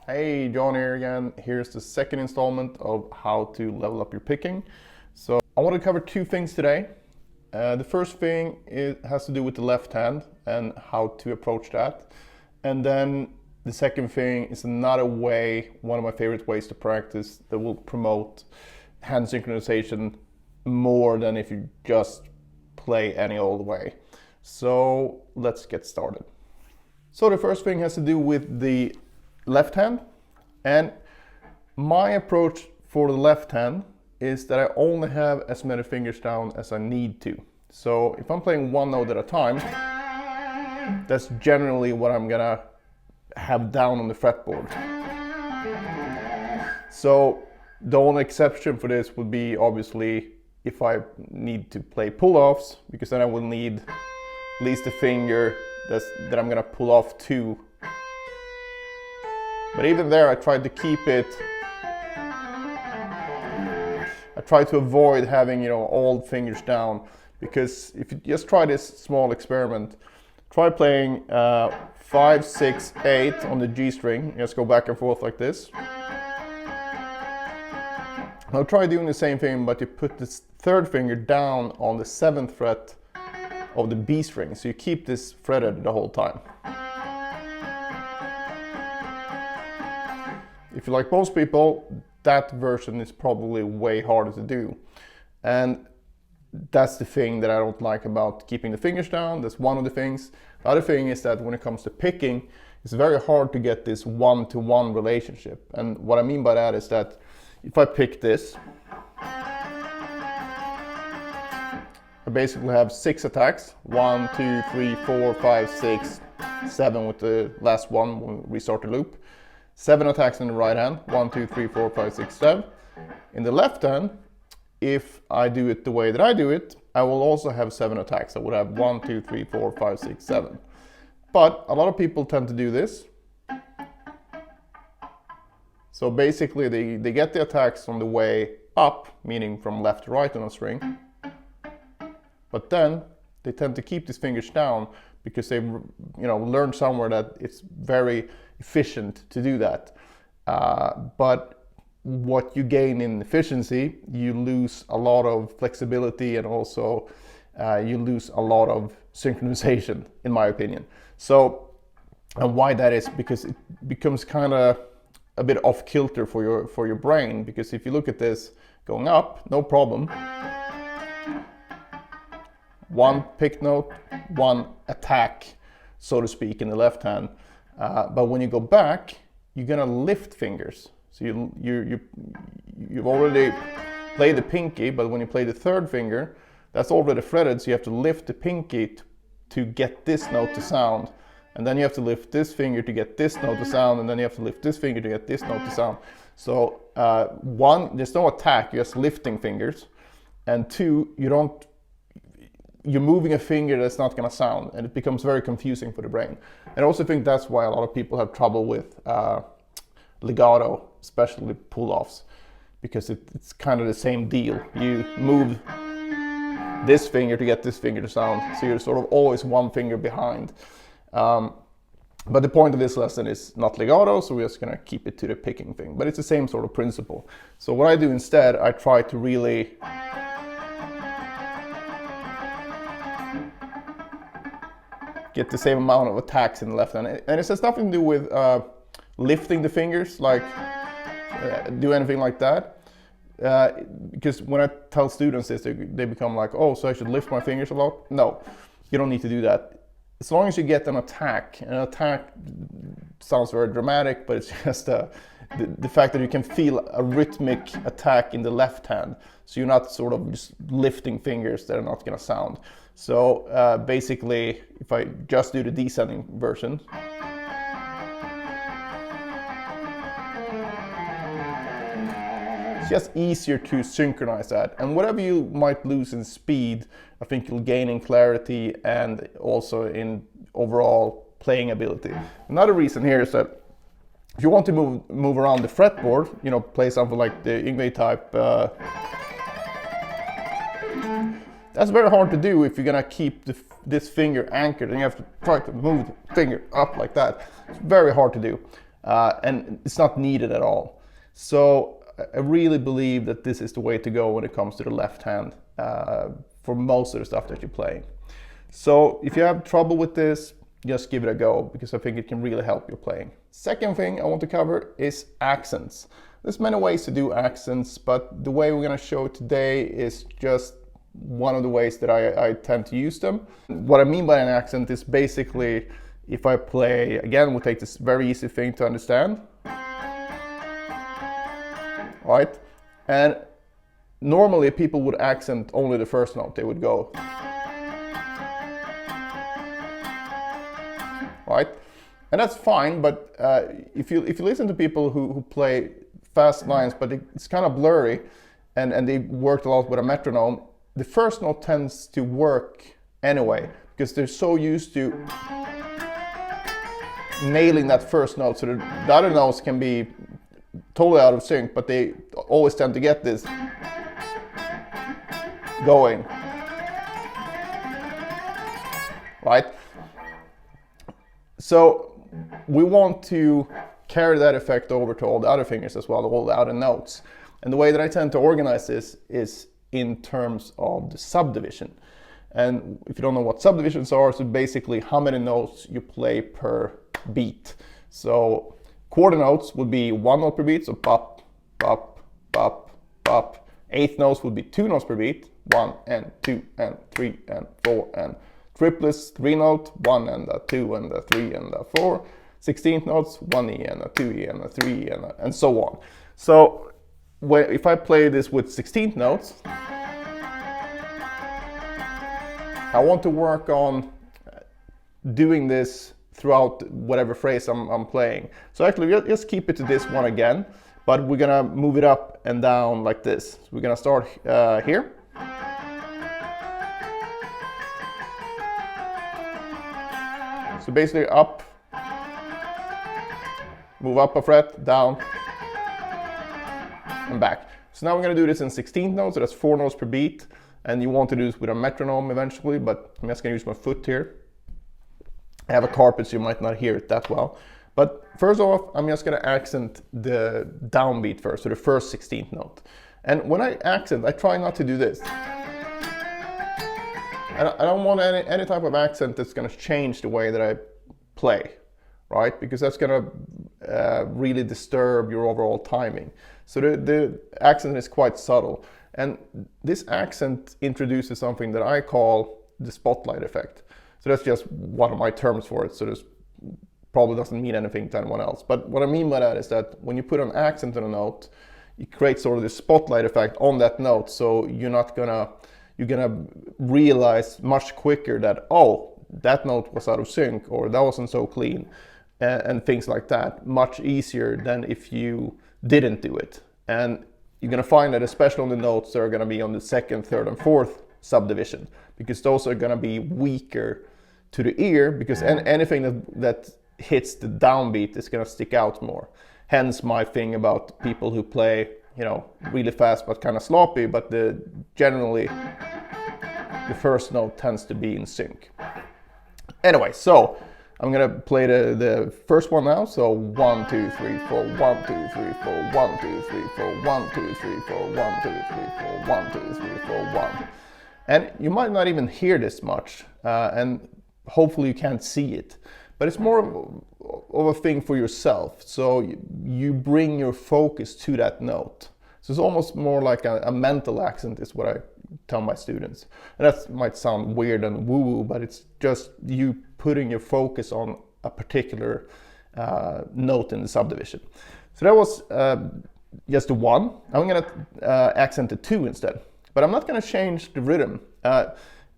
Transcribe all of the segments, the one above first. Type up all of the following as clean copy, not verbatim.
Hey, John here again. Here's the second installment of how to level up your picking. So I want to cover two things today. The first thing has to do with the left hand and how to approach that. And then the second thing is another way, one of my favorite ways to practice that will promote hand synchronization more than if you just play any old way. So let's get started. So the first thing has to do with the left hand, and my approach for the left hand is that I only have as many fingers down as I need to. So if I'm playing one note at a time, that's generally what I'm gonna have down on the fretboard. So the only exception for this would be obviously if I need to play pull-offs, because then I will need at least a finger that I'm gonna pull off to. But even there, I tried to keep it. I tried to avoid having, all fingers down, because if you just try this small experiment, try playing 5, 6, 8 on the G string. Just go back and forth like this. Now try doing the same thing, but you put this third finger down on the 7th fret of the B string, so you keep this fretted the whole time. If you like most people, that version is probably way harder to do. And that's the thing that I don't like about keeping the fingers down. That's one of the things. The other thing is that when it comes to picking, it's very hard to get this one-to-one relationship. And what I mean by that is that if I pick this, I basically have 6 attacks. 1, 2, 3, 4, 5, 6, 7 with the last one when we restart the loop. 7 attacks in the right hand, 1, 2, 3, 4, 5, 6, 7. In the left hand, if I do it the way that I do it, I will also have 7 attacks. I would have 1, 2, 3, 4, 5, 6, 7. But a lot of people tend to do this. So basically they get the attacks on the way up, meaning from left to right on a string. But then they tend to keep these fingers down because they've learned somewhere that it's very efficient to do that. But what you gain in efficiency, you lose a lot of flexibility, and also you lose a lot of synchronization, in my opinion. So, and why that is, because it becomes kind of a bit off kilter for your brain. Because if you look at this going up, no problem. One pick note, one attack, so to speak, in the left hand. But when you go back, you're gonna lift fingers. So you've already played the pinky, but when you play the third finger, that's already fretted. So you have to lift the pinky to get this note to sound, and then you have to lift this finger to get this note to sound, and then you have to lift this finger to get this note to sound. So one, there's no attack, you're just lifting fingers, and two, you're moving a finger that's not going to sound, and it becomes very confusing for the brain. And I also think that's why a lot of people have trouble with legato, especially pull-offs, because it's kind of the same deal. You move this finger to get this finger to sound, so you're sort of always one finger behind. But the point of this lesson is not legato, so we're just going to keep it to the picking thing. But it's the same sort of principle. So what I do instead, I try to really get the same amount of attacks in the left hand. And it has nothing to do with lifting the fingers, like do anything like that. Because when I tell students this, they become like, oh, so I should lift my fingers a lot? No, you don't need to do that. As long as you get an attack sounds very dramatic, but it's just the fact that you can feel a rhythmic attack in the left hand. So you're not sort of just lifting fingers that are not gonna sound. So basically, if I just do the descending version, it's just easier to synchronize that. And whatever you might lose in speed, I think you'll gain in clarity and also in overall playing ability. Another reason here is that If you want to move around the fretboard, you know, play something like the Yngwie type, that's very hard to do if you're gonna keep this finger anchored and you have to try to move the finger up like that. It's very hard to do, and it's not needed at all. So I really believe that this is the way to go when it comes to the left hand for most of the stuff that you're playing. So if you have trouble with this, just give it a go, because I think it can really help your playing. Second thing I want to cover is accents. There's many ways to do accents, but the way we're going to show it today is just one of the ways that I tend to use them. What I mean by an accent is basically, if I play, again, we'll take this very easy thing to understand, right? And normally people would accent only the first note. They would go, right? And that's fine, but if you listen to people who play fast lines, but it's kind of blurry, and they worked a lot with a metronome, the first note tends to work anyway, because they're so used to nailing that first note, so the other notes can be totally out of sync, but they always tend to get this going, right? So we want to carry that effect over to all the other fingers as well, all the other notes. And the way that I tend to organize this is in terms of the subdivision. And if you don't know what subdivisions are, so basically how many notes you play per beat. So quarter notes would be 1 note per beat, so pop, pop, pop, pop. Eighth notes would be 2 notes per beat, 1 and 2 and 3 and 4, and triplets, 3 note, 1 and a 2 and a 3 and a 4. 16th notes, 1E and a 2E and a 3 and so on. So if I play this with 16th notes, I want to work on doing this throughout whatever phrase I'm playing. So actually, just keep it to this one again, but we're gonna move it up and down like this. So we're gonna start here. So basically up, move up a fret, down, and back. So now we're going to do this in 16th notes, so that's 4 notes per beat. And you want to do this with a metronome eventually, but I'm just going to use my foot here. I have a carpet, so you might not hear it that well. But first off, I'm just going to accent the downbeat first, so the first 16th note. And when I accent, I try not to do this. I don't want any type of accent that's going to change the way that I play, right? Because that's going to really disturb your overall timing. So the accent is quite subtle. And this accent introduces something that I call the spotlight effect. So that's just one of my terms for it. So this probably doesn't mean anything to anyone else. But what I mean by that is that when you put an accent on a note, it creates sort of this spotlight effect on that note. So you're gonna realize much quicker that, oh, that note was out of sync, or that wasn't so clean, and things like that, much easier than if you didn't do it. And you're gonna find that especially on the notes that are gonna be on the 2nd, 3rd, and 4th subdivision, because those are gonna be weaker to the ear, because anything that hits the downbeat is gonna stick out more. Hence my thing about people who play, you know, really fast but kind of sloppy, but generally the first note tends to be in sync. Anyway, so I'm gonna play the first one now. So 1, 2, 3, 4, 1, 2, 3, 4, 1, 2, 3, 4, 1, 2, 3, 4, 1, 2, 3, 4, 1, 2, 3, 4, 1. And you might not even hear this much, and hopefully you can't see it, but it's more of a thing for yourself. So you bring your focus to that note. So it's almost more like a mental accent is what I tell my students. And that might sound weird and woo-woo, but it's just you putting your focus on a particular note in the subdivision. So that was just the 1. I'm going to accent the 2 instead. But I'm not going to change the rhythm.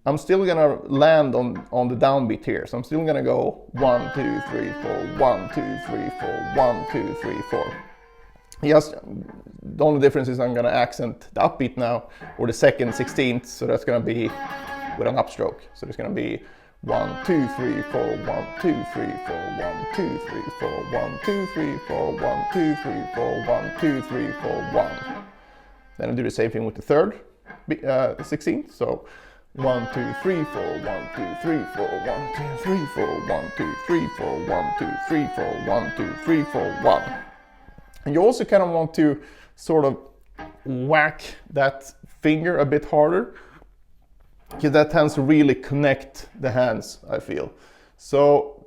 I'm still going to land on the downbeat here. So I'm still going to go 1, 2, 3, 4, 1, 2, 3, 4, 1, 2, 3, 4. Yes, the only difference is I'm going to accent the upbeat now, or the 2nd 16th, so that's going to be with an upstroke. So there's going to be 1, 2, 3, 4, 1, 2, 3, 4, 1, 2, 3, 4, 1, 2, 3, 4, 1, 2, 3, 4, 1, 2, 3, 4, 1. Then I do the same thing with the third 16th. So 1, 2, 3, 4, 1, 2, 3, 4, 1, 2, 3, 4, 1, 2, 3, 4, 1, 2, 3, 4, 1, 2, 3, 4, 1. And you also kind of want to sort of whack that finger a bit harder, because that tends to really connect the hands, I feel. So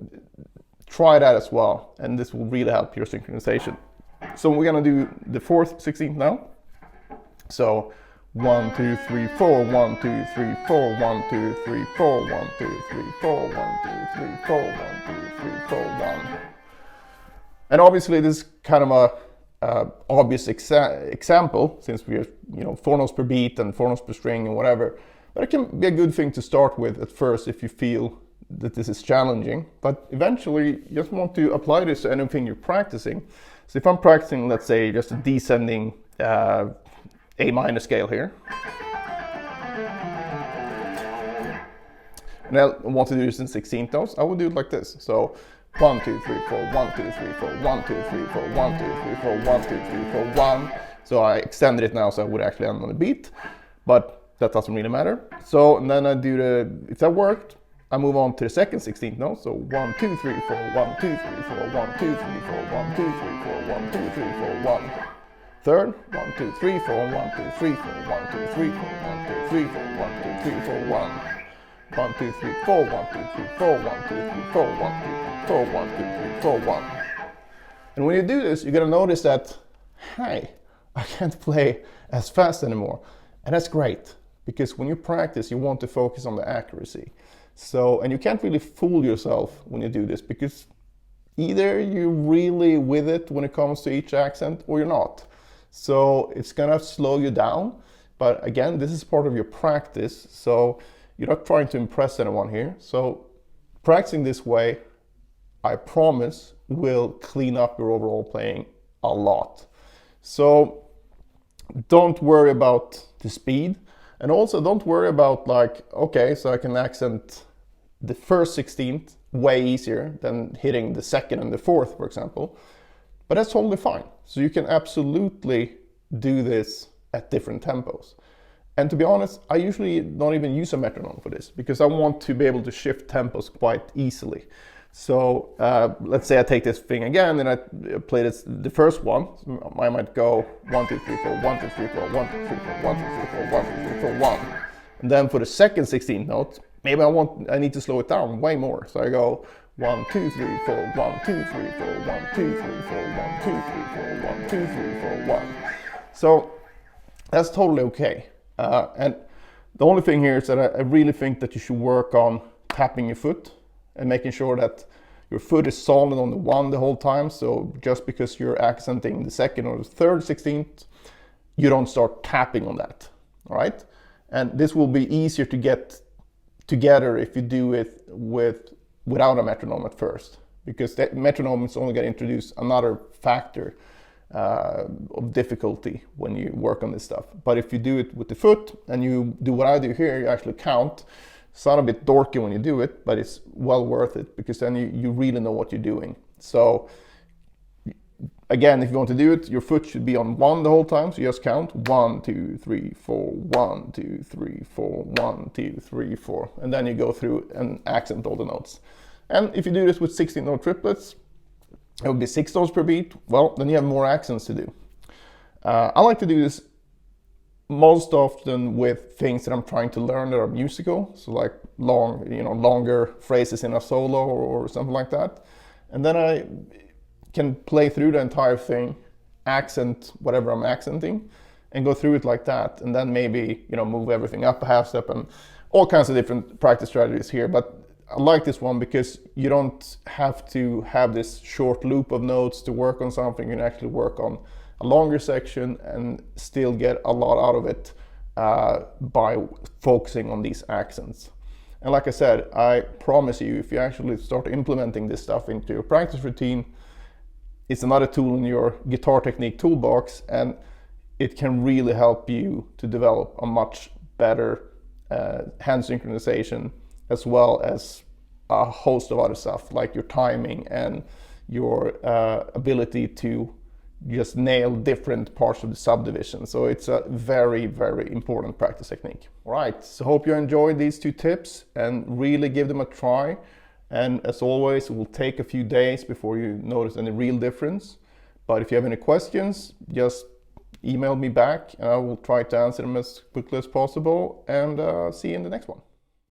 try that as well, and this will really help your synchronization. So we're gonna do the fourth 16th now. So 1, 2, 3, 4, 1, 2, 3, 4, 1, 2, 3, 4, 1, 2, 3, 4, 1, 2, 3, 4, 1, 2, 3, 4, 1. And obviously this is kind of a obvious example, since we're 4 notes per beat and 4 notes per string and whatever. But it can be a good thing to start with at first if you feel that this is challenging. But eventually you just want to apply this to anything you're practicing. So if I'm practicing, let's say, just a descending A minor scale here, and I want to do this in 16th notes, I would do it like this. So 1, 2, 3, 4, 1, 2, 3, 4, 1, 2, 3, 4, 1, 2, 3, 4, 1, 2, 3, 4, 1. So I extended it now so I would actually end on a beat, but that doesn't really matter. So and then I do if that worked, I move on to the second 16th note. So 1, 2, 3, 4, 1, 2, 3, 4, 1, 2, 3, 4, 1, 2, 3, 4, 1, 2, 3, 4, 1. Third, 1, 2, 3, 4, 1, 2, 3, 4, 1, 2, 3, 4, 1, 2, 3, 4, 1, 2, 3, 4, 1. 1, 2, 3, 4, 1, 2, 3, 4, 1, 2, 3, 4, 1, 2, 3, 4, 1, 2, 3, 4, 1. And when you do this, you're gonna notice that, hey, I can't play as fast anymore. And that's great, because when you practice, you want to focus on the accuracy. So, and you can't really fool yourself when you do this, because either you're really with it when it comes to each accent or you're not. So it's gonna slow you down, but again, this is part of your practice, so you're not trying to impress anyone here. So practicing this way, I promise, will clean up your overall playing a lot. So don't worry about the speed, and also don't worry about okay, so I can accent the first 16th way easier than hitting the second and the fourth, for example. But that's totally fine. So you can absolutely do this at different tempos. And to be honest, I usually don't even use a metronome for this, because I want to be able to shift tempos quite easily. So let's say I take this thing again and I play the first one. So I might go 1, 2, 3, 4, 1, 2, 3, 4, 1, 2, 3, 4, 1, 2, 3, 4, 1, 2, 3, 4, 1. And then for the second 16th note, maybe I need to slow it down way more. So I go 1, 2, 3, 4, 1, 2, 3, 4, 1, 2, 3, 4, 1, 2, 3, 4, 1, 2, 3, 4, 1. So that's totally okay. And the only thing here is that I really think that you should work on tapping your foot and making sure that your foot is solid on the 1 the whole time. So just because you're accenting the second or the third 16th, you don't start tapping on that, all right? And this will be easier to get together if you do it without a metronome at first, because that metronome is only going to introduce another factor of difficulty when you work on this stuff. But if you do it with the foot and you do what I do here, you actually count. It's not a bit dorky when you do it, but it's well worth it, because then you really know what you're doing. So again, if you want to do it, your foot should be on 1 the whole time. So you just count 1, 2, 3, 4, 1, 2, 3, 4, 1, 2, 3, 4, and then you go through and accent all the notes. And if you do this with 16 note triplets, it would be 6 notes per beat. Well, then you have more accents to do. I like to do this most often with things that I'm trying to learn that are musical, so like longer phrases in a solo or something like that. And then I can play through the entire thing, accent whatever I'm accenting, and go through it like that. And then maybe move everything up a half step, and all kinds of different practice strategies here. But I like this one because you don't have to have this short loop of notes to work on something. You can actually work on a longer section and still get a lot out of it by focusing on these accents. And like I said, I promise you, if you actually start implementing this stuff into your practice routine, it's another tool in your guitar technique toolbox, and it can really help you to develop a much better hand synchronization, as well as a host of other stuff like your timing and your ability to just nail different parts of the subdivision. So it's a very, very important practice technique. All right, so hope you enjoyed these 2 tips and really give them a try. And as always, it will take a few days before you notice any real difference. But if you have any questions, just email me back and I will try to answer them as quickly as possible, and see you in the next one.